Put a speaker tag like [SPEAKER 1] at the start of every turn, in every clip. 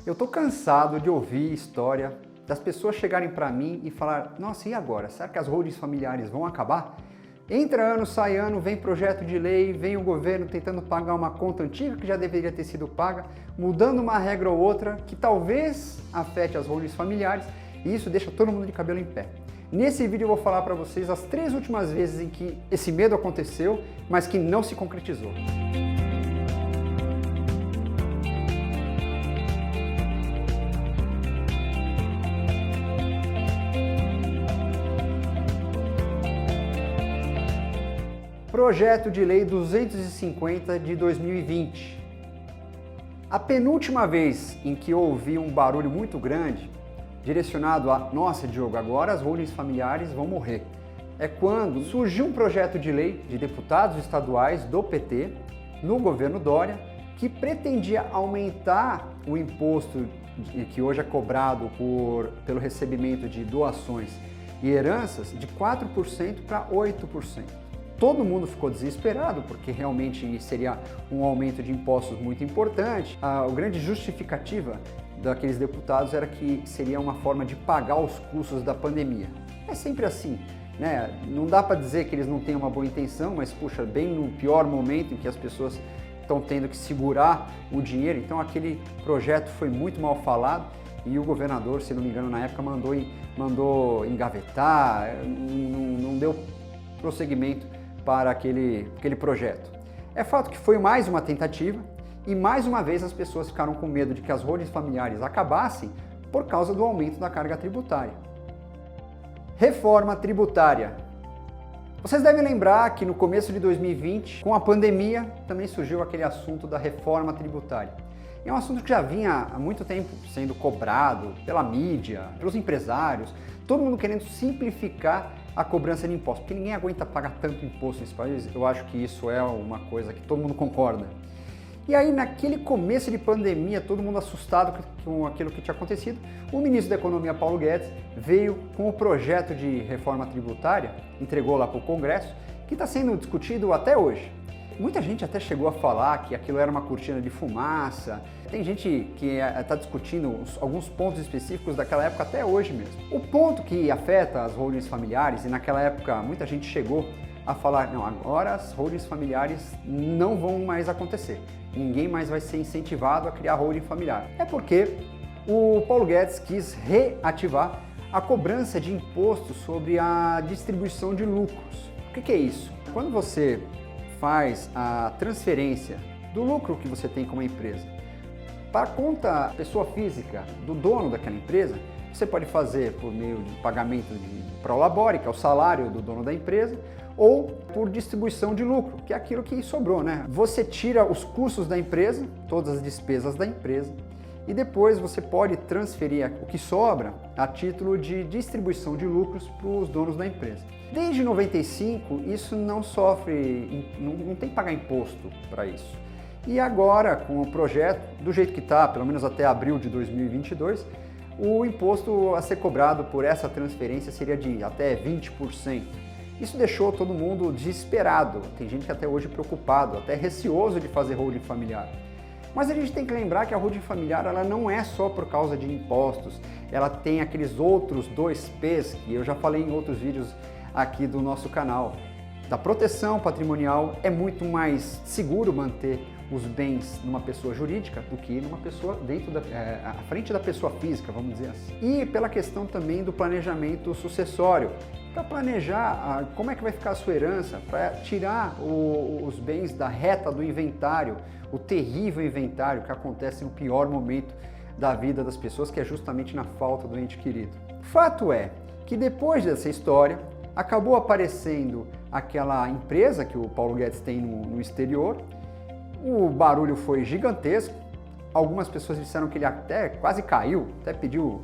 [SPEAKER 1] Eu tô cansado de ouvir história das pessoas chegarem para mim e falar: nossa, e agora? Será que as holdings familiares vão acabar? Entra ano, sai ano, vem projeto de lei, vem o governo tentando pagar uma conta antiga que já deveria ter sido paga, mudando uma regra ou outra que talvez afete as holdings familiares, e isso deixa todo mundo de cabelo em pé. Nesse vídeo eu vou falar para vocês as 3 últimas vezes em que esse medo aconteceu, mas que não se concretizou. Projeto de Lei 250 de 2020. A penúltima vez em que eu ouvi um barulho muito grande, direcionado a, nossa Diogo, agora as holdings familiares vão morrer, é quando surgiu um projeto de lei de deputados estaduais do PT, no governo Dória, que pretendia aumentar o imposto que hoje é cobrado pelo recebimento de doações e heranças de 4% para 8%. Todo mundo ficou desesperado, porque realmente seria um aumento de impostos muito importante. A grande justificativa daqueles deputados era que seria uma forma de pagar os custos da pandemia. É sempre assim, né? Não dá para dizer que eles não têm uma boa intenção, mas, puxa, bem no pior momento em que as pessoas estão tendo que segurar o dinheiro, então aquele projeto foi muito mal falado e o governador, se não me engano, na época mandou engavetar, não deu prosseguimento para aquele projeto. É fato que foi mais uma tentativa e mais uma vez as pessoas ficaram com medo de que as holdings familiares acabassem por causa do aumento da carga tributária. Reforma tributária. Vocês devem lembrar que no começo de 2020, com a pandemia, também surgiu aquele assunto da reforma tributária. É um assunto que já vinha há muito tempo sendo cobrado pela mídia, pelos empresários, todo mundo querendo simplificar a cobrança de impostos, porque ninguém aguenta pagar tanto imposto nesse país. Eu acho que isso é uma coisa que todo mundo concorda. E aí, naquele começo de pandemia, todo mundo assustado com aquilo que tinha acontecido, o ministro da Economia, Paulo Guedes, veio com o projeto de reforma tributária, entregou lá para o Congresso, que está sendo discutido até hoje. Muita gente até chegou a falar que aquilo era uma cortina de fumaça. Tem gente que está discutindo alguns pontos específicos daquela época até hoje mesmo. O ponto que afeta as holdings familiares, e naquela época muita gente chegou a falar, não, agora as holdings familiares não vão mais acontecer. Ninguém mais vai ser incentivado a criar holding familiar. É porque o Paulo Guedes quis reativar a cobrança de imposto sobre a distribuição de lucros. O que é isso? Quando você faz a transferência do lucro que você tem como empresa para a conta pessoa física do dono daquela empresa, você pode fazer por meio de pagamento de prolabore, que é o salário do dono da empresa, ou por distribuição de lucro, que é aquilo que sobrou, né? Você tira os custos da empresa, todas as despesas da empresa, e depois você pode transferir o que sobra a título de distribuição de lucros para os donos da empresa. Desde 95, isso não sofre, não tem que pagar imposto para isso. E agora, com o projeto, do jeito que está, pelo menos até abril de 2022, o imposto a ser cobrado por essa transferência seria de até 20%. Isso deixou todo mundo desesperado, tem gente que até hoje preocupado, até receoso de fazer holding familiar. Mas a gente tem que lembrar que a holding familiar ela não é só por causa de impostos, ela tem aqueles outros 2 P's que eu já falei em outros vídeos aqui do nosso canal. Da proteção patrimonial, é muito mais seguro manter os bens numa pessoa jurídica do que numa pessoa à frente da pessoa física, vamos dizer assim. E pela questão também do planejamento sucessório, para planejar como é que vai ficar a sua herança, para tirar os bens da reta do inventário, o terrível inventário que acontece no pior momento da vida das pessoas, que é justamente na falta do ente querido. Fato é que depois dessa história, acabou aparecendo aquela empresa que o Paulo Guedes tem no exterior, o barulho foi gigantesco, algumas pessoas disseram que ele até quase caiu, até pediu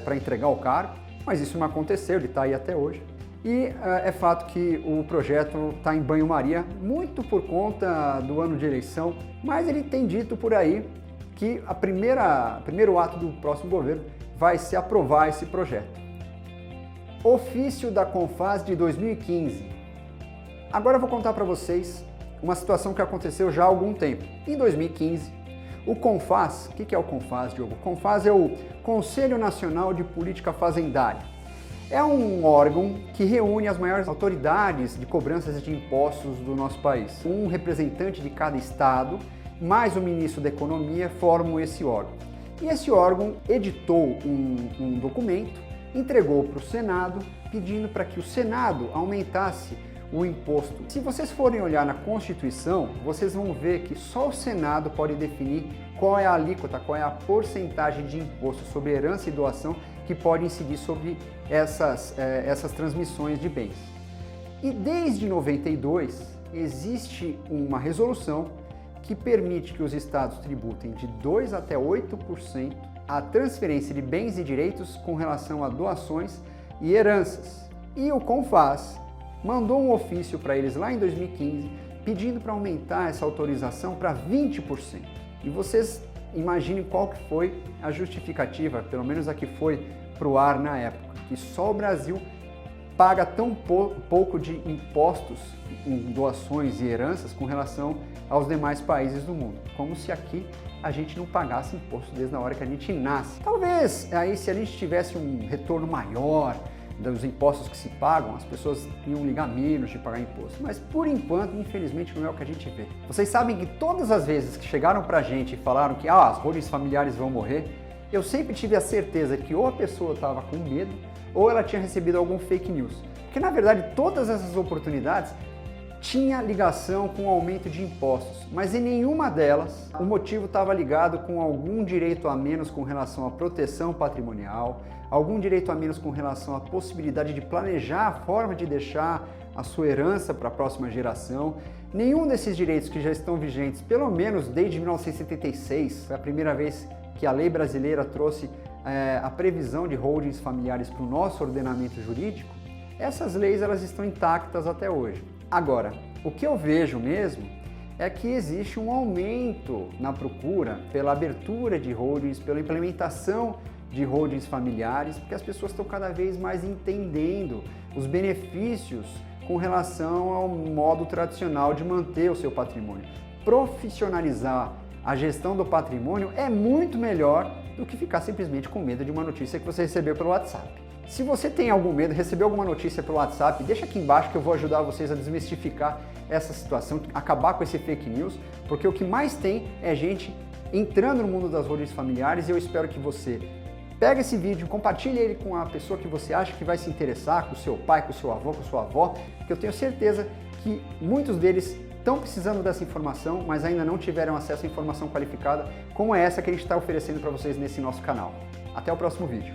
[SPEAKER 1] para entregar o cargo, mas isso não aconteceu, ele está aí até hoje. E é fato que o projeto está em banho-maria, muito por conta do ano de eleição, mas ele tem dito por aí que primeiro ato do próximo governo vai ser aprovar esse projeto. Ofício da Confas de 2015. Agora eu vou contar para vocês uma situação que aconteceu já há algum tempo. Em 2015, O CONFAZ, o que é o CONFAZ, Diogo? O CONFAZ é o Conselho Nacional de Política Fazendária. É um órgão que reúne as maiores autoridades de cobranças de impostos do nosso país. Um representante de cada estado, mais o ministro da Economia, formam esse órgão. E esse órgão editou um documento, entregou para o Senado, pedindo para que o Senado aumentasse o imposto. Se vocês forem olhar na Constituição, vocês vão ver que só o Senado pode definir qual é a alíquota, qual é a porcentagem de imposto sobre herança e doação que pode incidir sobre essas transmissões de bens. E desde 92 existe uma resolução que permite que os estados tributem de 2% até 8% a transferência de bens e direitos com relação a doações e heranças. E o CONFAZ mandou um ofício para eles lá em 2015 pedindo para aumentar essa autorização para 20%. E vocês imaginem qual que foi a justificativa, pelo menos a que foi para o ar na época, que só o Brasil paga tão pouco de impostos em doações e heranças com relação aos demais países do mundo, como se aqui a gente não pagasse imposto desde a hora que a gente nasce. Talvez aí se a gente tivesse um retorno maior dos impostos que se pagam, as pessoas iam ligar menos de pagar imposto. Mas por enquanto, infelizmente, não é o que a gente vê. Vocês sabem que todas as vezes que chegaram pra gente e falaram que as holdings familiares vão morrer, eu sempre tive a certeza que ou a pessoa estava com medo ou ela tinha recebido algum fake news. Porque na verdade todas essas oportunidades tinha ligação com o aumento de impostos, mas em nenhuma delas o motivo estava ligado com algum direito a menos com relação à proteção patrimonial, algum direito a menos com relação à possibilidade de planejar a forma de deixar a sua herança para a próxima geração. Nenhum desses direitos que já estão vigentes, pelo menos desde 1976, foi a primeira vez que a lei brasileira trouxe a previsão de holdings familiares para o nosso ordenamento jurídico, essas leis elas estão intactas até hoje. Agora, o que eu vejo mesmo é que existe um aumento na procura pela abertura de holdings, pela implementação de holdings familiares, porque as pessoas estão cada vez mais entendendo os benefícios com relação ao modo tradicional de manter o seu patrimônio. Profissionalizar a gestão do patrimônio é muito melhor do que ficar simplesmente com medo de uma notícia que você recebeu pelo WhatsApp. Se você tem algum medo, recebeu alguma notícia pelo WhatsApp, deixa aqui embaixo que eu vou ajudar vocês a desmistificar essa situação, acabar com esse fake news, porque o que mais tem é gente entrando no mundo das holdings familiares e eu espero que você pegue esse vídeo, compartilhe ele com a pessoa que você acha que vai se interessar, com o seu pai, com o seu avô, com a sua avó, porque eu tenho certeza que muitos deles estão precisando dessa informação, mas ainda não tiveram acesso à informação qualificada como é essa que a gente está oferecendo para vocês nesse nosso canal. Até o próximo vídeo.